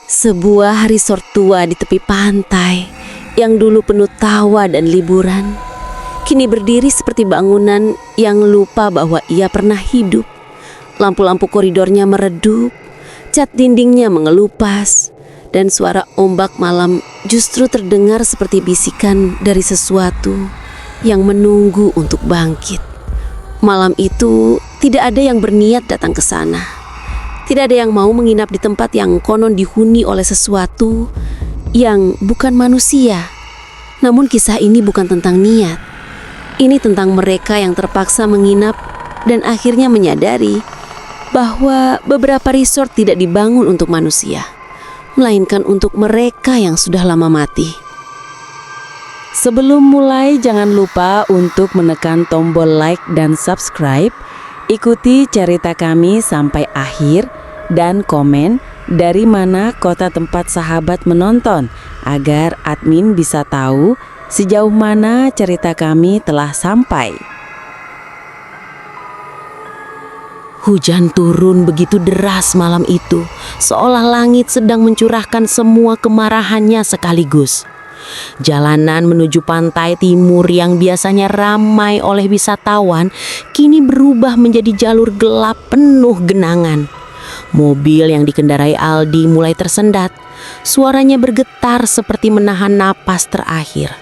Sebuah resort tua di tepi pantai yang dulu penuh tawa dan liburan, kini berdiri seperti bangunan yang lupa bahwa ia pernah hidup. Lampu-lampu koridornya meredup, cat dindingnya mengelupas, dan suara ombak malam justru terdengar seperti bisikan dari sesuatu yang menunggu untuk bangkit. Malam itu tidak ada yang berniat datang ke sana. Tidak ada yang mau menginap di tempat yang konon dihuni oleh sesuatu yang bukan manusia. Namun kisah ini bukan tentang niat. Ini tentang mereka yang terpaksa menginap dan akhirnya menyadari bahwa beberapa resort tidak dibangun untuk manusia, melainkan untuk mereka yang sudah lama mati. Sebelum mulai, jangan lupa untuk menekan tombol like dan subscribe. Ikuti cerita kami sampai akhir dan komen dari mana kota tempat sahabat menonton agar admin bisa tahu sejauh mana cerita kami telah sampai. Hujan turun begitu deras malam itu, seolah langit sedang mencurahkan semua kemarahannya sekaligus. Jalanan menuju pantai timur yang biasanya ramai oleh wisatawan kini berubah menjadi jalur gelap penuh genangan. Mobil yang dikendarai Aldi mulai tersendat. Suaranya bergetar seperti menahan napas terakhir.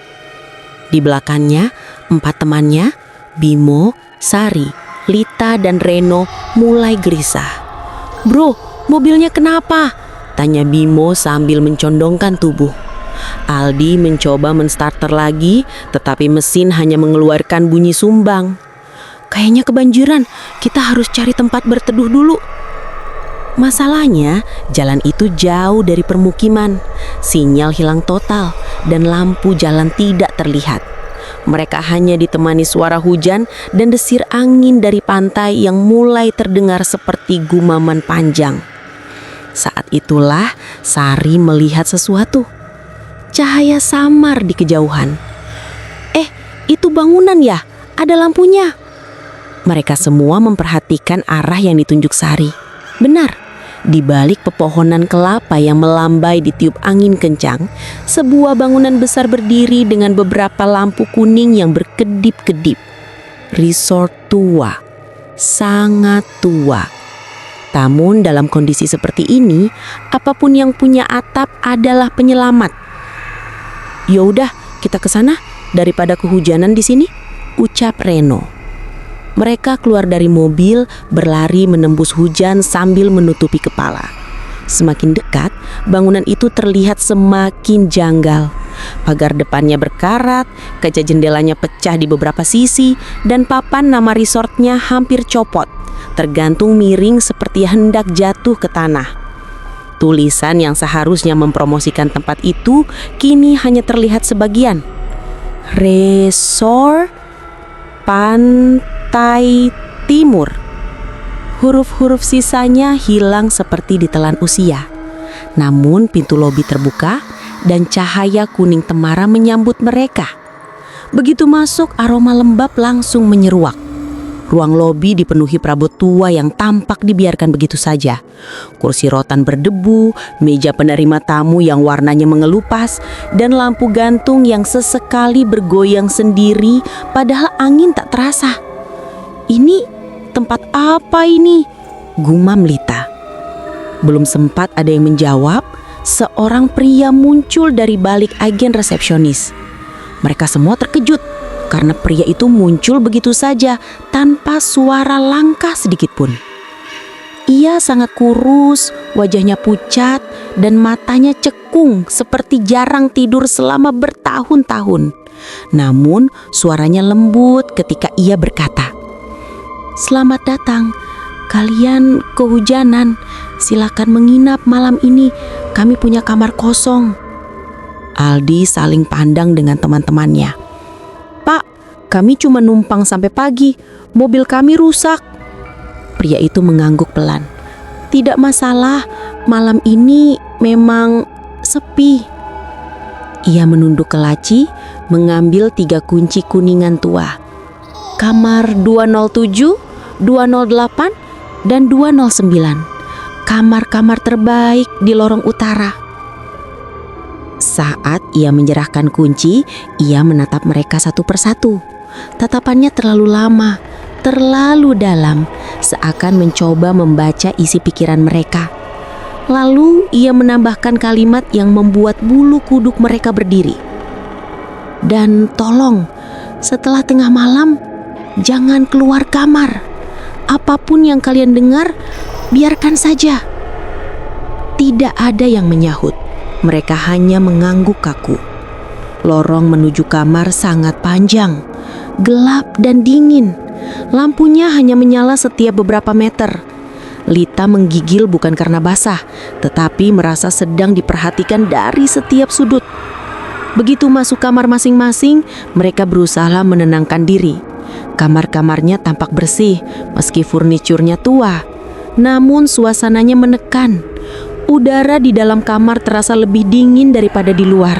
Di belakangnya, 4 temannya, Bimo, Sari, Lita, dan Reno mulai gelisah. "Bro, mobilnya kenapa?" tanya Bimo sambil mencondongkan tubuh. Aldi mencoba menstarter lagi, tetapi mesin hanya mengeluarkan bunyi sumbang. "Kayaknya kebanjiran, kita harus cari tempat berteduh dulu." Masalahnya, jalan itu jauh dari permukiman. Sinyal hilang total dan lampu jalan tidak terlihat. Mereka hanya ditemani suara hujan dan desir angin dari pantai yang mulai terdengar seperti gumaman panjang. Saat itulah Sari melihat sesuatu. Cahaya samar di kejauhan. Itu bangunan ya? Ada lampunya." Mereka semua memperhatikan arah yang ditunjuk Sari. Benar, di balik pepohonan kelapa yang melambai ditiup angin kencang, sebuah bangunan besar berdiri dengan beberapa lampu kuning yang berkedip-kedip. Resort tua, sangat tua. Namun dalam kondisi seperti ini, apapun yang punya atap adalah penyelamat. "Yaudah, kita ke sana daripada kehujanan di sini," ucap Reno. Mereka keluar dari mobil, berlari menembus hujan sambil menutupi kepala. Semakin dekat, bangunan itu terlihat semakin janggal. Pagar depannya berkarat, kaca jendelanya pecah di beberapa sisi, dan papan nama resortnya hampir copot, tergantung miring seperti hendak jatuh ke tanah. Tulisan yang seharusnya mempromosikan tempat itu kini hanya terlihat sebagian. Resort Pantai Timur. Huruf-huruf sisanya hilang seperti ditelan usia. Namun pintu lobi terbuka dan cahaya kuning temara menyambut mereka. Begitu masuk, aroma lembab langsung menyeruak. Ruang lobi dipenuhi perabot tua yang tampak dibiarkan begitu saja. Kursi rotan berdebu, meja penerima tamu yang warnanya mengelupas, dan lampu gantung yang sesekali bergoyang sendiri padahal angin tak terasa. "Ini tempat apa ini?" gumam Lita. Belum sempat ada yang menjawab, seorang pria muncul dari balik agen resepsionis. Mereka semua terkejut karena pria itu muncul begitu saja tanpa suara langkah sedikit pun. Ia sangat kurus, wajahnya pucat, dan matanya cekung seperti jarang tidur selama bertahun-tahun. Namun suaranya lembut ketika ia berkata, "Selamat datang, kalian kehujanan, silakan menginap malam ini, kami punya kamar kosong." Aldi saling pandang dengan teman-temannya. "Pak, kami cuma numpang sampai pagi, mobil kami rusak." Pria itu mengangguk pelan. "Tidak masalah, malam ini memang sepi." Ia menunduk ke laci, mengambil 3 kunci kuningan tua. "Kamar 207, 208, dan 209. kamar-kamar terbaik di lorong utara. Saat ia menyerahkan kunci, ia menatap mereka satu persatu. Tatapannya terlalu lama, terlalu dalam, seakan mencoba membaca isi pikiran mereka. Lalu ia menambahkan kalimat yang membuat bulu kuduk mereka berdiri. Dan tolong, setelah tengah malam, jangan keluar kamar. Apapun yang kalian dengar, biarkan saja. Tidak ada yang menyahut. Mereka hanya mengangguk kaku. Lorong menuju kamar sangat panjang, gelap dan dingin. Lampunya hanya menyala setiap beberapa meter. Lita menggigil bukan karena basah, tetapi merasa sedang diperhatikan dari setiap sudut. Begitu masuk kamar masing-masing, mereka berusaha menenangkan diri. Kamar-kamarnya tampak bersih, meski furniturnya tua. Namun suasananya menekan. Udara di dalam kamar terasa lebih dingin daripada di luar.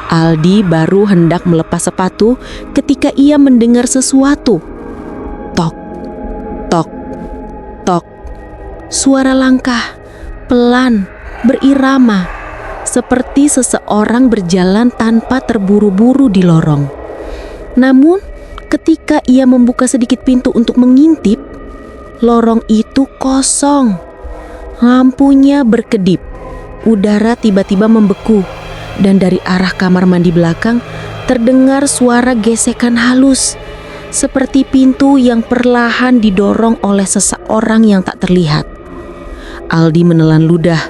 Aldi baru hendak melepas sepatu ketika ia mendengar sesuatu. Tok, tok, tok. Suara langkah, pelan, berirama, seperti seseorang berjalan tanpa terburu-buru di lorong. Namun, ketika ia membuka sedikit pintu untuk mengintip, lorong itu kosong. Lampunya berkedip, udara tiba-tiba membeku, dan dari arah kamar mandi belakang terdengar suara gesekan halus, seperti pintu yang perlahan didorong oleh seseorang yang tak terlihat. Aldi menelan ludah,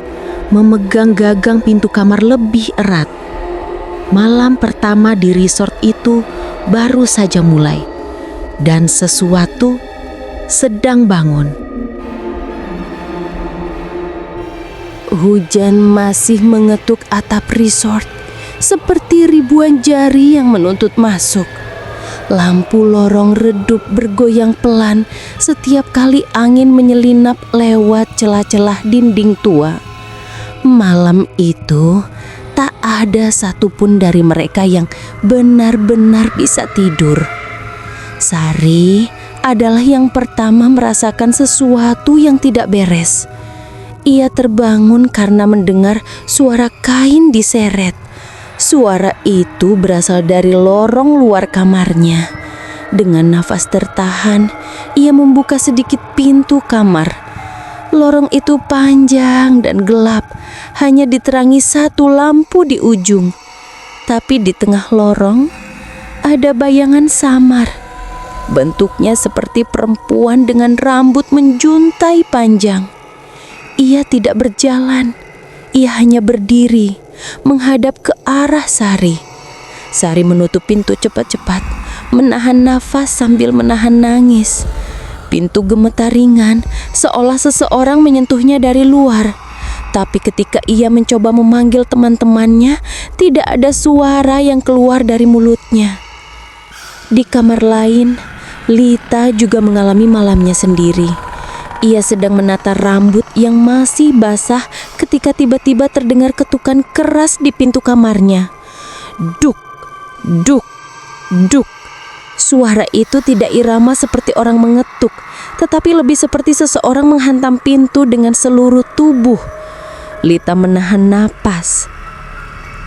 memegang gagang pintu kamar lebih erat. Malam pertama di resort itu baru saja mulai, dan sesuatu sedang bangun. Hujan masih mengetuk atap resort, seperti ribuan jari yang menuntut masuk. Lampu lorong redup bergoyang pelan setiap kali angin menyelinap lewat celah-celah dinding tua. Malam itu, tak ada satupun dari mereka yang benar-benar bisa tidur. Sari adalah yang pertama merasakan sesuatu yang tidak beres. Ia terbangun karena mendengar suara kain diseret. Suara itu berasal dari lorong luar kamarnya. Dengan nafas tertahan, ia membuka sedikit pintu kamar. Lorong itu panjang dan gelap, hanya diterangi satu lampu di ujung. Tapi di tengah lorong, ada bayangan samar. Bentuknya seperti perempuan dengan rambut menjuntai panjang. Ia tidak berjalan, ia hanya berdiri, menghadap ke arah Sari. Sari menutup pintu cepat-cepat, menahan nafas sambil menahan nangis. Pintu gemetar ringan, seolah seseorang menyentuhnya dari luar. Tapi ketika ia mencoba memanggil teman-temannya, tidak ada suara yang keluar dari mulutnya. Di kamar lain, Lita juga mengalami malamnya sendiri. Ia sedang menata rambut yang masih basah ketika tiba-tiba terdengar ketukan keras di pintu kamarnya. Duk, duk, duk. Suara itu tidak irama seperti orang mengetuk, tetapi lebih seperti seseorang menghantam pintu dengan seluruh tubuh. Lita menahan napas.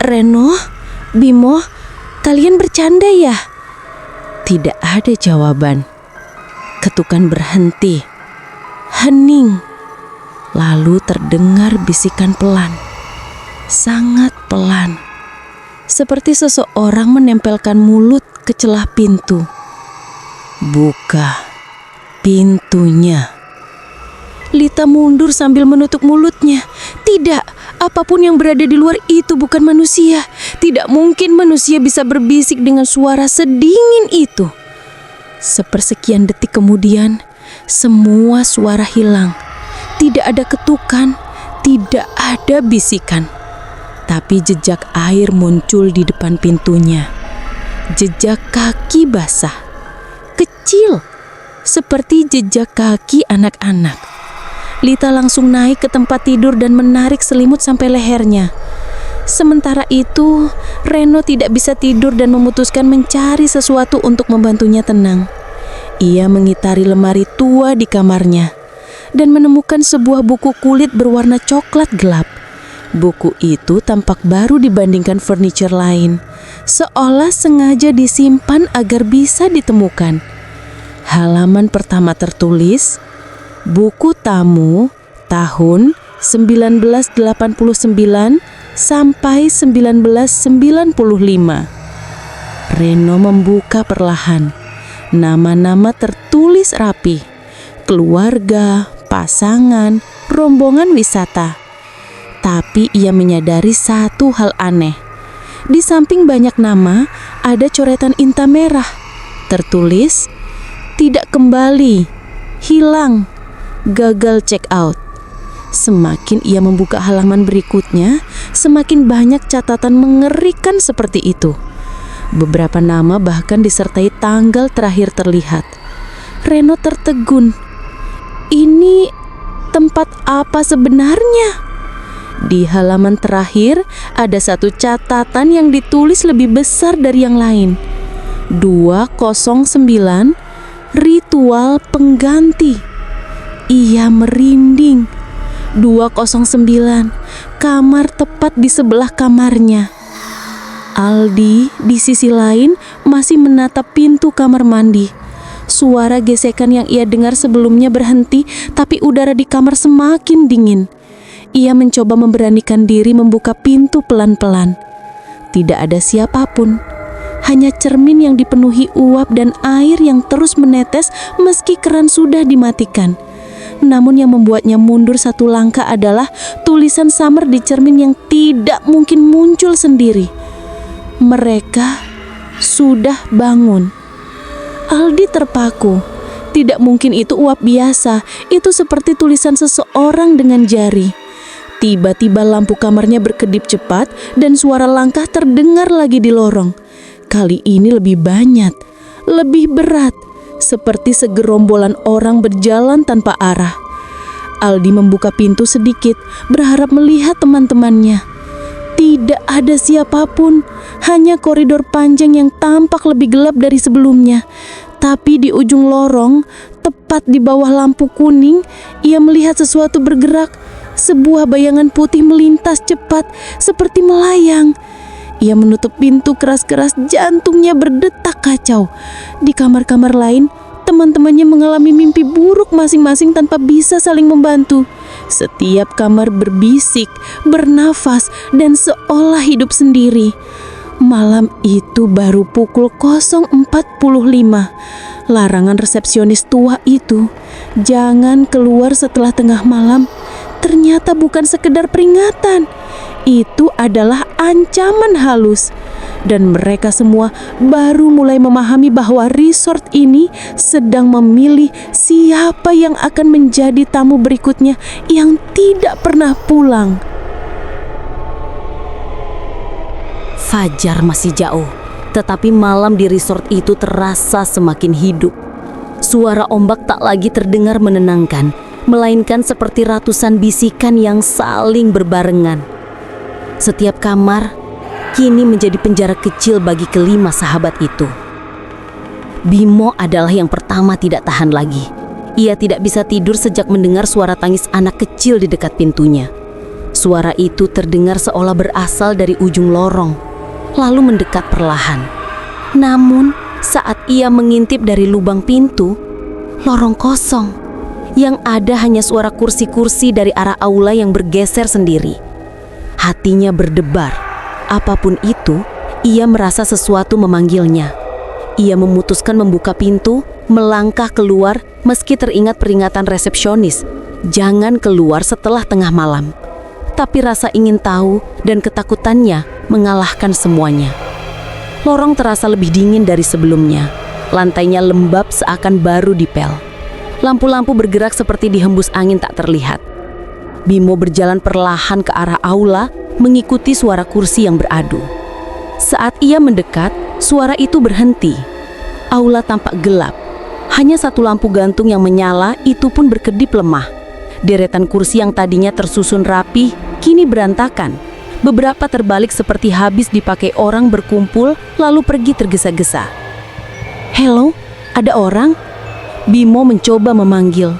Reno, Bimo, kalian bercanda ya? Tidak ada jawaban. Ketukan berhenti. Hening. Lalu terdengar bisikan pelan, sangat pelan, seperti seseorang menempelkan mulut ke celah pintu. Buka pintunya. Lita mundur sambil menutup mulutnya. Tidak, apapun yang berada di luar itu bukan manusia. Tidak mungkin manusia bisa berbisik dengan suara sedingin itu. Sepersekian detik kemudian, semua suara hilang. Tidak ada ketukan, tidak ada bisikan. Tapi jejak air muncul di depan pintunya. Jejak kaki basah, kecil, seperti jejak kaki anak-anak. Lita langsung naik ke tempat tidur dan menarik selimut sampai lehernya. Sementara itu, Reno tidak bisa tidur dan memutuskan mencari sesuatu untuk membantunya tenang. Ia mengitari lemari tua di kamarnya. dan menemukan sebuah buku kulit berwarna coklat gelap. Buku itu tampak baru dibandingkan furniture lain, seolah sengaja disimpan agar bisa ditemukan. Halaman pertama tertulis, "Buku tamu tahun 1989 sampai 1995. Reno membuka perlahan. Nama-nama tertulis rapi. Keluarga, pasangan, rombongan wisata. Tapi ia menyadari satu hal aneh. Di samping banyak nama, ada coretan inta merah. Tertulis, "Tidak kembali, hilang, gagal check out." Semakin ia membuka halaman berikutnya, semakin banyak catatan mengerikan seperti itu. Beberapa nama bahkan disertai tanggal terakhir terlihat. Reno tertegun. Ini tempat apa sebenarnya? Di halaman terakhir ada satu catatan yang ditulis lebih besar dari yang lain. 209 Ritual Pengganti. Ia merinding. 209, kamar tepat di sebelah kamarnya. Aldi di sisi lain masih menatap pintu kamar mandi. Suara gesekan yang ia dengar sebelumnya berhenti, tapi udara di kamar semakin dingin. Ia mencoba memberanikan diri membuka pintu pelan-pelan. Tidak ada siapapun, hanya cermin yang dipenuhi uap dan air yang terus menetes meski keran sudah dimatikan. Namun yang membuatnya mundur satu langkah adalah tulisan samar di cermin yang tidak mungkin muncul sendiri. Mereka sudah bangun. Aldi terpaku. Tidak mungkin itu uap biasa. Itu seperti tulisan seseorang dengan jari. Tiba-tiba lampu kamarnya berkedip cepat dan suara langkah terdengar lagi di lorong. Kali ini lebih banyak, lebih berat, seperti segerombolan orang berjalan tanpa arah. Aldi membuka pintu sedikit, berharap melihat teman-temannya. Tidak ada siapapun, hanya koridor panjang yang tampak lebih gelap dari sebelumnya. Tapi di ujung lorong, tepat di bawah lampu kuning, ia melihat sesuatu bergerak. Sebuah bayangan putih melintas cepat, seperti melayang. Ia menutup pintu keras-keras, jantungnya berdetak kacau. Di kamar-kamar lain, teman-temannya mengalami mimpi buruk masing-masing tanpa bisa saling membantu. Setiap kamar berbisik, bernafas, dan seolah hidup sendiri. Malam itu baru pukul 0.45. Larangan resepsionis tua itu, "Jangan keluar setelah tengah malam," ternyata bukan sekedar peringatan. Itu adalah ancaman halus. Dan mereka semua baru mulai memahami bahwa resort ini sedang memilih siapa yang akan menjadi tamu berikutnya yang tidak pernah pulang. Fajar masih jauh, tetapi malam di resort itu terasa semakin hidup. Suara ombak tak lagi terdengar menenangkan, melainkan seperti ratusan bisikan yang saling berbarengan. Setiap kamar kini menjadi penjara kecil bagi kelima sahabat itu. Bimo adalah yang pertama tidak tahan lagi. Ia tidak bisa tidur sejak mendengar suara tangis anak kecil di dekat pintunya. Suara itu terdengar seolah berasal dari ujung lorong, lalu mendekat perlahan. Namun, saat ia mengintip dari lubang pintu, lorong kosong. Yang ada hanya suara kursi-kursi dari arah aula yang bergeser sendiri. Hatinya berdebar. Apapun itu, ia merasa sesuatu memanggilnya. Ia memutuskan membuka pintu, melangkah keluar meski teringat peringatan resepsionis, "Jangan keluar setelah tengah malam." Tapi rasa ingin tahu dan ketakutannya mengalahkan semuanya. Lorong terasa lebih dingin dari sebelumnya. Lantainya lembab seakan baru dipel. Lampu-lampu bergerak seperti dihembus angin tak terlihat. Bimo berjalan perlahan ke arah aula, mengikuti suara kursi yang beradu. Saat ia mendekat, suara itu berhenti. Aula tampak gelap. Hanya satu lampu gantung yang menyala, itu pun berkedip lemah. Deretan kursi yang tadinya tersusun rapi, kini berantakan. Beberapa terbalik seperti habis dipakai orang berkumpul, lalu pergi tergesa-gesa. "Halo, ada orang?" Bimo mencoba memanggil.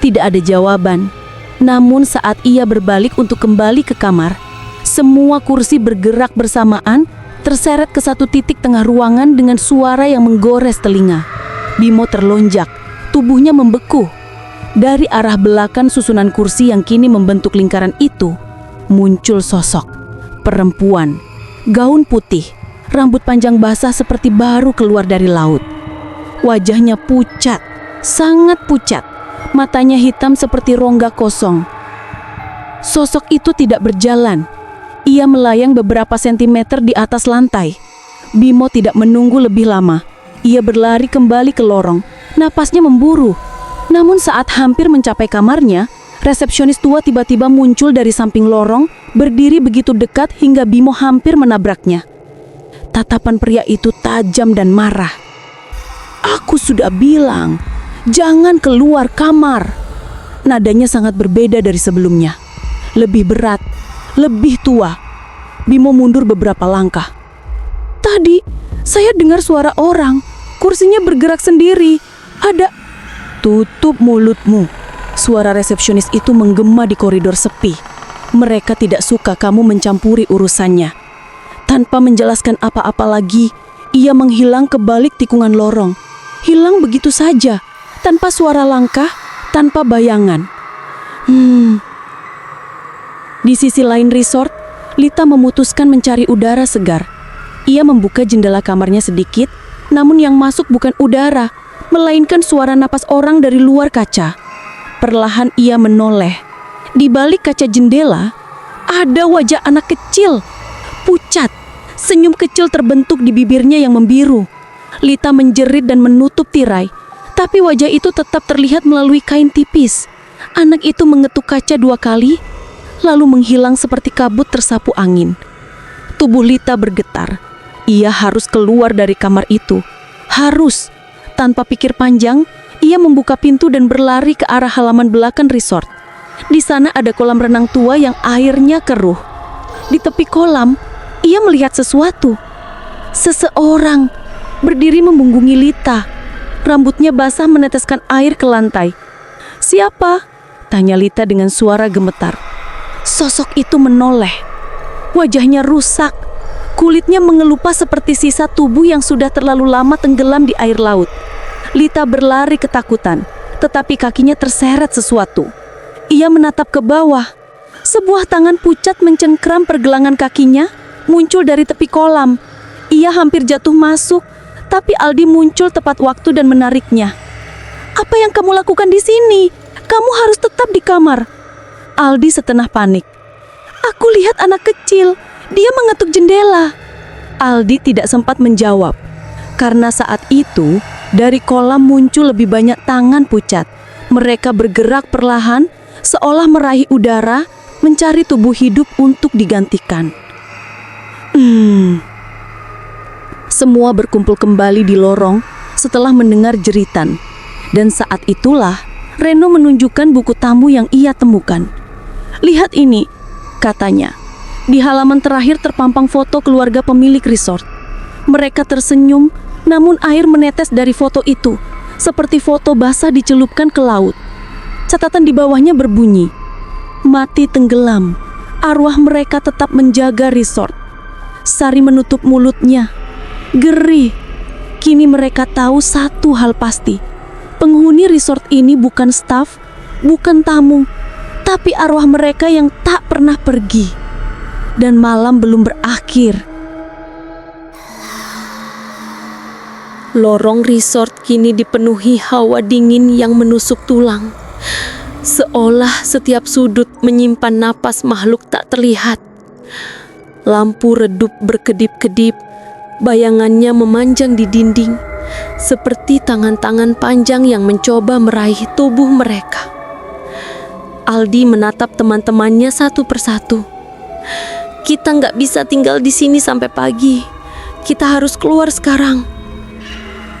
Tidak ada jawaban. Namun saat ia berbalik untuk kembali ke kamar, semua kursi bergerak bersamaan, terseret ke satu titik tengah ruangan dengan suara yang menggores telinga. Bimo terlonjak, tubuhnya membeku. Dari arah belakang susunan kursi yang kini membentuk lingkaran itu, muncul sosok perempuan, gaun putih, rambut panjang basah seperti baru keluar dari laut. Wajahnya pucat, sangat pucat, matanya hitam seperti rongga kosong. Sosok itu tidak berjalan. Ia melayang beberapa sentimeter di atas lantai. Bimo tidak menunggu lebih lama. Ia berlari kembali ke lorong. Napasnya memburu. Namun saat hampir mencapai kamarnya, resepsionis tua tiba-tiba muncul dari samping lorong, berdiri begitu dekat hingga Bimo hampir menabraknya. Tatapan pria itu tajam dan marah. "Aku sudah bilang, jangan keluar kamar." Nadanya sangat berbeda dari sebelumnya. Lebih berat, lebih tua. Bimo mundur beberapa langkah. "Tadi, saya dengar suara orang. Kursinya bergerak sendiri. Ada..." "Tutup mulutmu." Suara resepsionis itu menggema di koridor sepi. "Mereka tidak suka kamu mencampuri urusannya." Tanpa menjelaskan apa-apa lagi, ia menghilang ke balik tikungan lorong. Hilang begitu saja, tanpa suara langkah, tanpa bayangan. Di sisi lain resort, Lita memutuskan mencari udara segar. Ia membuka jendela kamarnya sedikit, namun yang masuk bukan udara, melainkan suara napas orang dari luar kaca. Perlahan ia menoleh. Di balik kaca jendela, ada wajah anak kecil, pucat. Senyum kecil terbentuk di bibirnya yang membiru. Lita menjerit dan menutup tirai, tapi wajah itu tetap terlihat melalui kain tipis. Anak itu mengetuk kaca 2 kali, lalu menghilang seperti kabut tersapu angin. Tubuh Lita bergetar. Ia harus keluar dari kamar itu. Harus. Tanpa pikir panjang, ia membuka pintu dan berlari ke arah halaman belakang resort. Di sana ada kolam renang tua yang airnya keruh. Di tepi kolam, ia melihat sesuatu. Seseorang berdiri membungkungi Lita. Rambutnya basah meneteskan air ke lantai. "Siapa?" tanya Lita dengan suara gemetar. Sosok itu menoleh. Wajahnya rusak. Kulitnya mengelupas seperti sisa tubuh yang sudah terlalu lama tenggelam di air laut. Lita berlari ketakutan, tetapi kakinya terseret sesuatu. Ia menatap ke bawah. Sebuah tangan pucat mencengkram pergelangan kakinya, muncul dari tepi kolam. Ia hampir jatuh masuk, tapi Aldi muncul tepat waktu dan menariknya. "Apa yang kamu lakukan di sini? Kamu harus tetap di kamar." Aldi setengah panik. "Aku lihat anak kecil, dia mengetuk jendela." Aldi tidak sempat menjawab, karena saat itu dari kolam muncul lebih banyak tangan pucat. Mereka bergerak perlahan, seolah meraih udara, mencari tubuh hidup untuk digantikan. Semua berkumpul kembali di lorong setelah mendengar jeritan. Dan saat itulah Reno menunjukkan buku tamu yang ia temukan. "Lihat ini," katanya. Di halaman terakhir terpampang foto keluarga pemilik resort. Mereka tersenyum, namun air menetes dari foto itu, seperti foto basah dicelupkan ke laut. Catatan di bawahnya berbunyi, "Mati tenggelam, arwah mereka tetap menjaga resort." Sari menutup mulutnya. Geri. Kini mereka tahu satu hal pasti. Penghuni resort ini bukan staf, bukan tamu, tapi arwah mereka yang tak pernah pergi. Dan malam belum berakhir. Lorong resort kini dipenuhi hawa dingin yang menusuk tulang. Seolah setiap sudut menyimpan napas makhluk tak terlihat. Lampu redup berkedip-kedip, bayangannya memanjang di dinding, seperti tangan-tangan panjang yang mencoba meraih tubuh mereka. Aldi menatap teman-temannya satu persatu. "Kita nggak bisa tinggal di sini sampai pagi. Kita harus keluar sekarang."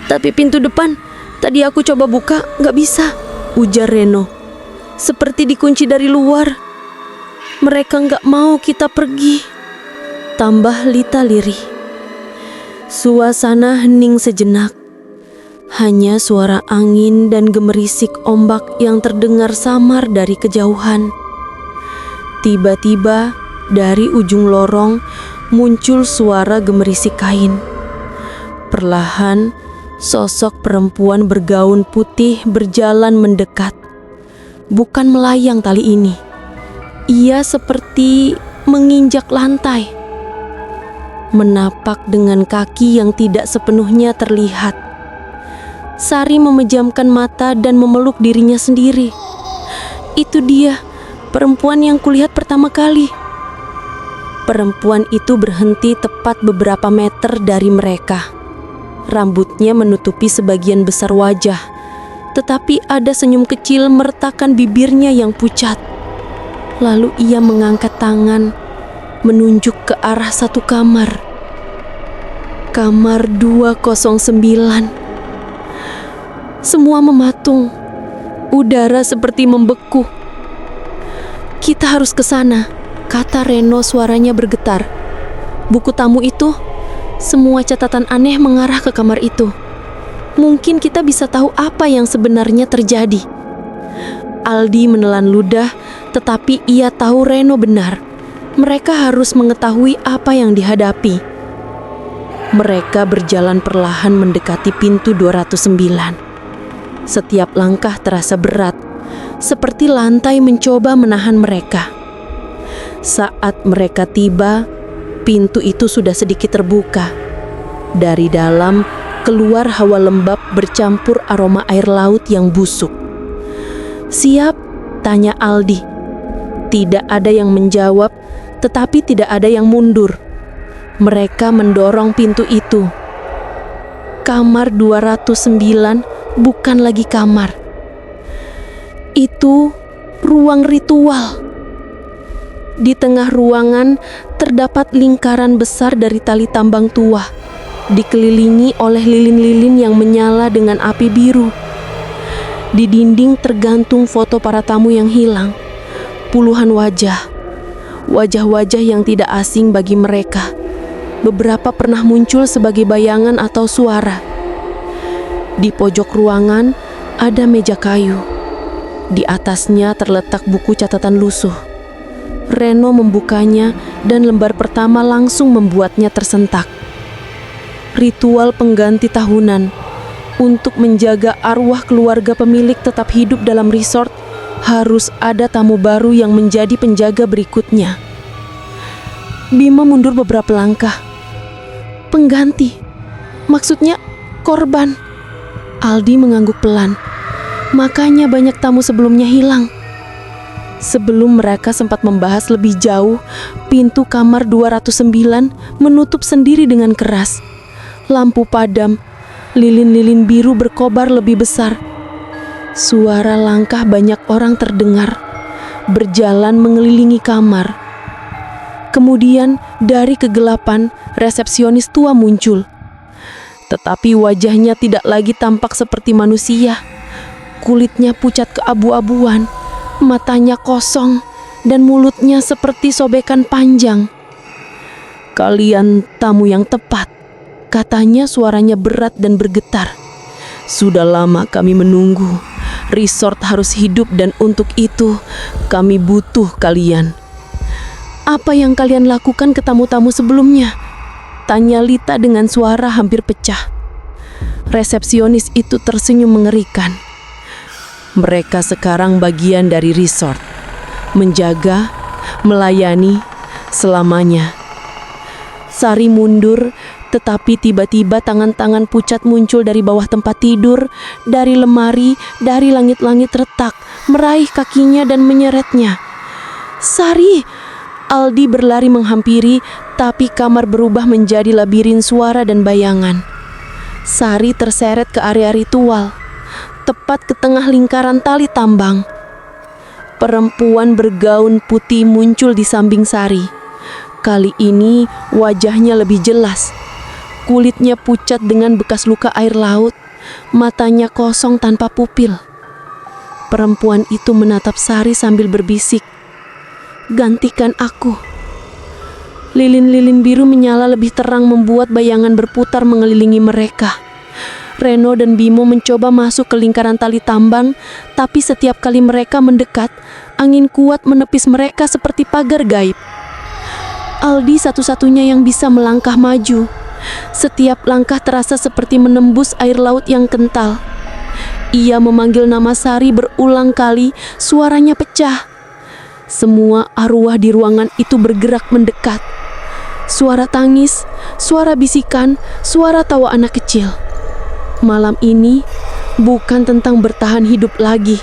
"Tapi pintu depan, tadi aku coba buka, nggak bisa," ujar Reno. "Seperti dikunci dari luar. Mereka nggak mau kita pergi," tambah Lita lirih. Suasana hening sejenak. Hanya suara angin dan gemerisik ombak yang terdengar samar dari kejauhan. Tiba-tiba dari ujung lorong muncul suara gemerisik kain. Perlahan, sosok perempuan bergaun putih berjalan mendekat. Bukan melayang kali ini. Ia seperti menginjak lantai. Menapak dengan kaki yang tidak sepenuhnya terlihat. Sari memejamkan mata dan memeluk dirinya sendiri. Itu dia, perempuan yang kulihat pertama kali. Perempuan itu berhenti tepat beberapa meter dari mereka. Rambutnya menutupi sebagian besar wajah, tetapi ada senyum kecil meretakan bibirnya yang pucat. Lalu ia mengangkat tangan, menunjuk ke arah satu kamar. Kamar 209. Semua mematung. Udara seperti membeku. Kita harus ke sana, kata Reno, suaranya bergetar. Buku tamu itu, semua catatan aneh mengarah ke kamar itu. Mungkin kita bisa tahu apa yang sebenarnya terjadi. Aldi menelan ludah, tetapi ia tahu Reno benar. Mereka harus mengetahui apa yang dihadapi. Mereka berjalan perlahan mendekati pintu 209. Setiap langkah terasa berat, seperti lantai mencoba menahan mereka. Saat mereka tiba, pintu itu sudah sedikit terbuka. Dari dalam keluar hawa lembab bercampur aroma air laut yang busuk. "Siap?" tanya Aldi. Tidak ada yang menjawab, tetapi tidak ada yang mundur. Mereka mendorong pintu itu. Kamar 209 bukan lagi kamar. Itu ruang ritual. Di tengah ruangan terdapat lingkaran besar dari tali tambang tua, dikelilingi oleh lilin-lilin yang menyala dengan api biru. Di dinding tergantung foto para tamu yang hilang. Puluhan wajah. Wajah-wajah yang tidak asing bagi mereka. Beberapa pernah muncul sebagai bayangan atau suara. Di pojok ruangan ada meja kayu. Di atasnya terletak buku catatan lusuh. Reno membukanya dan lembar pertama langsung membuatnya tersentak. Ritual pengganti tahunan. Untuk menjaga arwah keluarga pemilik tetap hidup dalam resort, harus ada tamu baru yang menjadi penjaga berikutnya. Bima mundur beberapa langkah. Pengganti? Maksudnya korban? Aldi mengangguk pelan. Makanya banyak tamu sebelumnya hilang. Sebelum mereka sempat membahas lebih jauh, pintu kamar 209 menutup sendiri dengan keras. Lampu padam, lilin-lilin biru berkobar lebih besar. Suara langkah banyak orang terdengar, berjalan mengelilingi kamar. Kemudian dari kegelapan, resepsionis tua muncul. Tetapi wajahnya tidak lagi tampak seperti manusia. Kulitnya pucat keabu-abuan, matanya kosong, dan mulutnya seperti sobekan panjang. "Kalian tamu yang tepat," katanya, suaranya berat dan bergetar. "Sudah lama kami menunggu. Resort harus hidup dan untuk itu kami butuh kalian." "Apa yang kalian lakukan ke tamu-tamu sebelumnya?" tanya Lita dengan suara hampir pecah. Resepsionis itu tersenyum mengerikan. "Mereka sekarang bagian dari resort. Menjaga, melayani, selamanya." Sari mundur, tetapi tiba-tiba tangan-tangan pucat muncul dari bawah tempat tidur, dari lemari, dari langit-langit retak, meraih kakinya dan menyeretnya. "Sari!" Aldi berlari menghampiri, tapi kamar berubah menjadi labirin suara dan bayangan. Sari terseret ke area ritual, tepat ke tengah lingkaran tali tambang. Perempuan bergaun putih muncul di samping Sari. Kali ini wajahnya lebih jelas. Kulitnya pucat dengan bekas luka air laut, matanya kosong tanpa pupil. Perempuan itu menatap Sari sambil berbisik, "Gantikan aku." Lilin-lilin biru menyala lebih terang membuat bayangan berputar mengelilingi mereka. Reno dan Bimo mencoba masuk ke lingkaran tali tambang, tapi setiap kali mereka mendekat, angin kuat menepis mereka seperti pagar gaib. Aldi satu-satunya yang bisa melangkah maju. Setiap langkah terasa seperti menembus air laut yang kental. Ia memanggil nama Sari berulang kali, suaranya pecah. Semua arwah di ruangan itu bergerak mendekat. Suara tangis, suara bisikan, suara tawa anak kecil. Malam ini bukan tentang bertahan hidup lagi.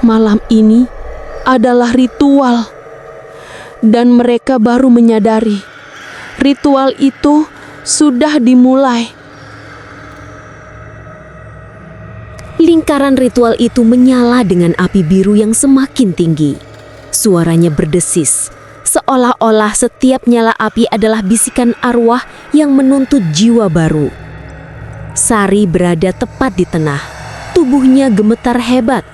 Malam ini adalah ritual. Dan mereka baru menyadari, ritual itu sudah dimulai. Lingkaran ritual itu menyala dengan api biru yang semakin tinggi. Suaranya berdesis, seolah-olah setiap nyala api adalah bisikan arwah yang menuntut jiwa baru. Sari berada tepat di tengah, tubuhnya gemetar hebat.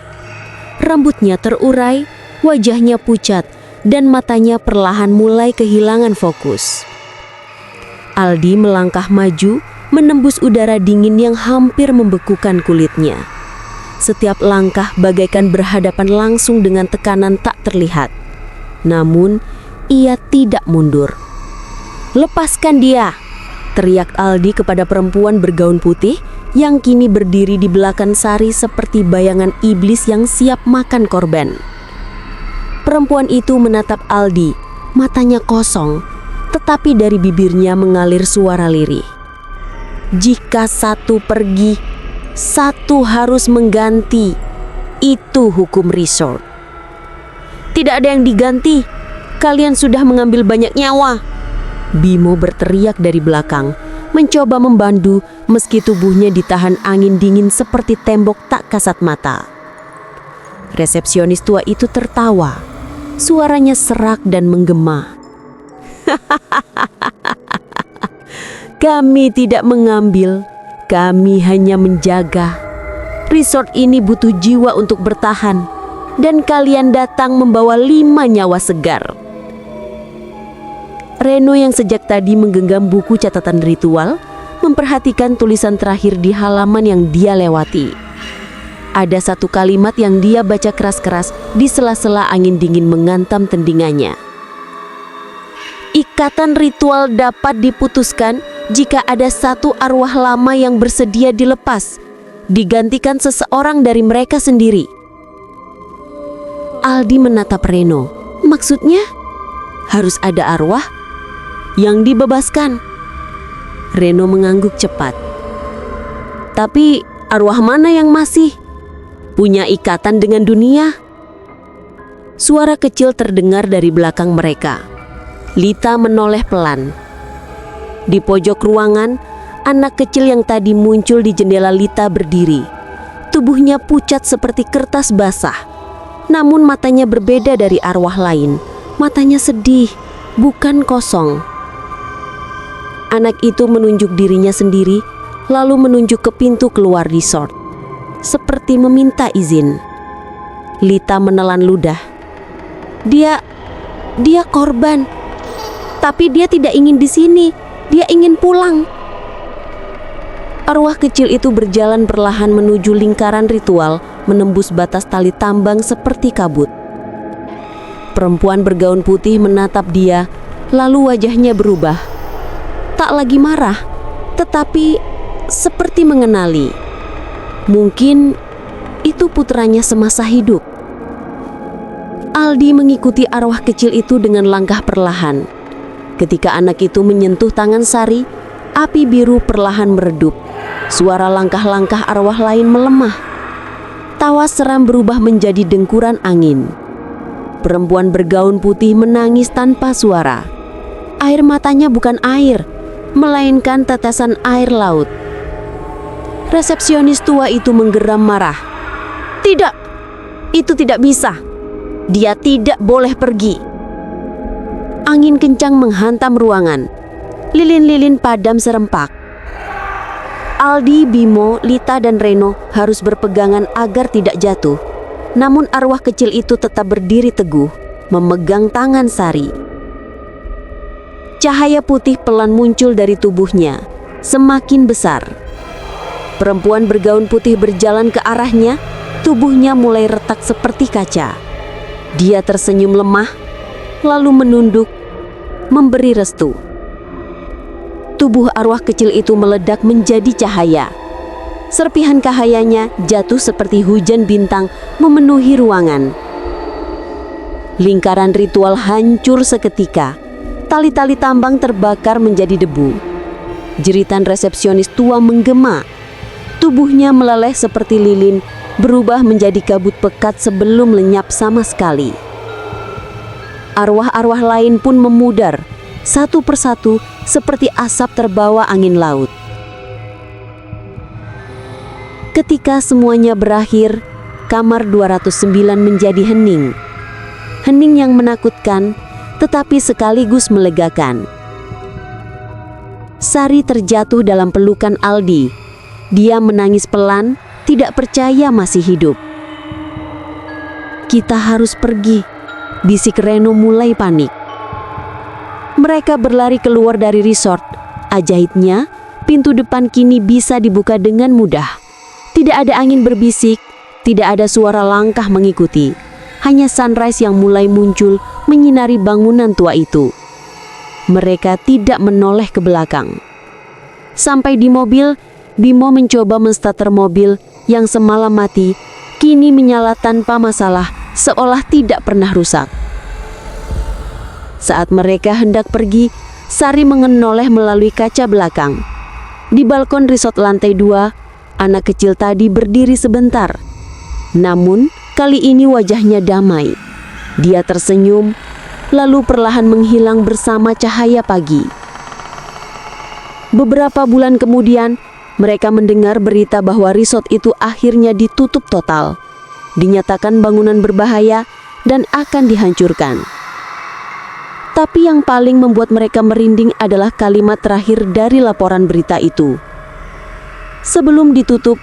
Rambutnya terurai, wajahnya pucat, dan matanya perlahan mulai kehilangan fokus. Aldi melangkah maju, menembus udara dingin yang hampir membekukan kulitnya. Setiap langkah bagaikan berhadapan langsung dengan tekanan tak terlihat. Namun, ia tidak mundur. "Lepaskan dia!" teriak Aldi kepada perempuan bergaun putih yang kini berdiri di belakang Sari seperti bayangan iblis yang siap makan korban. Perempuan itu menatap Aldi, matanya kosong, tetapi dari bibirnya mengalir suara lirih. "Jika satu pergi, satu harus mengganti. Itu hukum resort." "Tidak ada yang diganti. Kalian sudah mengambil banyak nyawa." Bimo berteriak dari belakang, mencoba membantu meski tubuhnya ditahan angin dingin seperti tembok tak kasat mata. Resepsionis tua itu tertawa. Suaranya serak dan menggema. "Kami tidak mengambil, kami hanya menjaga. Resort ini butuh jiwa untuk bertahan, dan kalian datang membawa 5 nyawa segar." Reno yang sejak tadi menggenggam buku catatan ritual, memperhatikan tulisan terakhir di halaman yang dia lewati. Ada satu kalimat yang dia baca keras-keras di sela-sela angin dingin mengantam tendingannya. "Ikatan ritual dapat diputuskan jika ada satu arwah lama yang bersedia dilepas, digantikan seseorang dari mereka sendiri." Aldi menatap Reno. "Maksudnya, harus ada arwah yang dibebaskan?" Reno mengangguk cepat. "Tapi arwah mana yang masih punya ikatan dengan dunia?" Suara kecil terdengar dari belakang mereka. Lita menoleh pelan. Di pojok ruangan, anak kecil yang tadi muncul di jendela Lita berdiri. Tubuhnya pucat seperti kertas basah. Namun matanya berbeda dari arwah lain. Matanya sedih, bukan kosong. Anak itu menunjuk dirinya sendiri, lalu menunjuk ke pintu keluar resort, seperti meminta izin. Lita menelan ludah. Dia korban. Tapi dia tidak ingin di sini. Dia ingin pulang." Arwah kecil itu berjalan perlahan menuju lingkaran ritual, menembus batas tali tambang seperti kabut. Perempuan bergaun putih menatap dia, lalu wajahnya berubah. Tak lagi marah, tetapi seperti mengenali. Mungkin itu putranya semasa hidup. Aldi mengikuti arwah kecil itu dengan langkah perlahan. Ketika anak itu menyentuh tangan Sari, api biru perlahan meredup. Suara langkah-langkah arwah lain melemah. Tawa seram berubah menjadi dengkuran angin. Perempuan bergaun putih menangis tanpa suara. Air matanya bukan air, melainkan tetesan air laut. Resepsionis tua itu menggeram marah. "Tidak, itu tidak bisa. Dia tidak boleh pergi." Angin kencang menghantam ruangan. Lilin-lilin padam serempak. Aldi, Bimo, Lita, dan Reno harus berpegangan agar tidak jatuh. Namun arwah kecil itu tetap berdiri teguh, memegang tangan Sari. Cahaya putih pelan muncul dari tubuhnya, semakin besar. Perempuan bergaun putih berjalan ke arahnya, tubuhnya mulai retak seperti kaca. Dia tersenyum lemah, lalu menunduk, memberi restu. Tubuh arwah kecil itu meledak menjadi cahaya. Serpihan cahayanya jatuh seperti hujan bintang memenuhi ruangan. Lingkaran ritual hancur seketika. Tali-tali tambang terbakar menjadi debu. Jeritan resepsionis tua menggema. Tubuhnya meleleh seperti lilin, berubah menjadi kabut pekat sebelum lenyap sama sekali. Arwah-arwah lain pun memudar, satu persatu seperti asap terbawa angin laut. Ketika semuanya berakhir, kamar 209 menjadi hening. Hening yang menakutkan, tetapi sekaligus melegakan. Sari terjatuh dalam pelukan Aldi. Dia menangis pelan, tidak percaya masih hidup. "Kita harus pergi," bisik Reno mulai panik. Mereka berlari keluar dari resort. Ajaibnya, pintu depan kini bisa dibuka dengan mudah. Tidak ada angin berbisik, tidak ada suara langkah mengikuti. Hanya sunrise yang mulai muncul menyinari bangunan tua itu. Mereka tidak menoleh ke belakang. Sampai di mobil, Bimo mencoba menstarter mobil yang semalam mati, kini menyala tanpa masalah, seolah tidak pernah rusak. Saat mereka hendak pergi, Sari menoleh melalui kaca belakang. Di balkon resort lantai 2, anak kecil tadi berdiri sebentar. Namun, kali ini wajahnya damai. Dia tersenyum, lalu perlahan menghilang bersama cahaya pagi. Beberapa bulan kemudian, mereka mendengar berita bahwa resort itu akhirnya ditutup total. Dinyatakan bangunan berbahaya dan akan dihancurkan. Tapi yang paling membuat mereka merinding adalah kalimat terakhir dari laporan berita itu. Sebelum ditutup,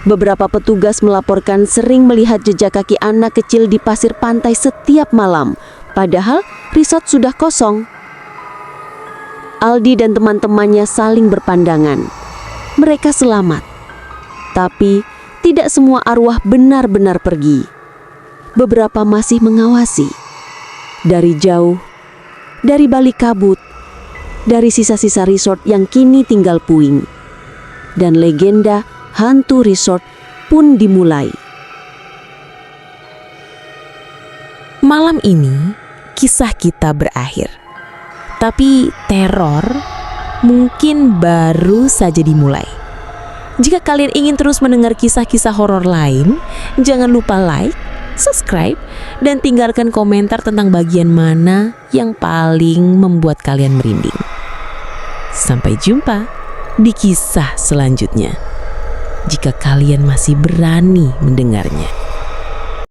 beberapa petugas melaporkan sering melihat jejak kaki anak kecil di pasir pantai setiap malam, padahal resort sudah kosong. Aldi dan teman-temannya saling berpandangan. Mereka selamat, tapi tidak semua arwah benar-benar pergi. Beberapa masih mengawasi. Dari jauh, dari balik kabut, dari sisa-sisa resort yang kini tinggal puing. Dan legenda hantu resort pun dimulai. Malam ini, kisah kita berakhir. Tapi teror mungkin baru saja dimulai. Jika kalian ingin terus mendengar kisah-kisah horor lain, jangan lupa like, subscribe, dan tinggalkan komentar tentang bagian mana yang paling membuat kalian merinding. Sampai jumpa di kisah selanjutnya, jika kalian masih berani mendengarnya.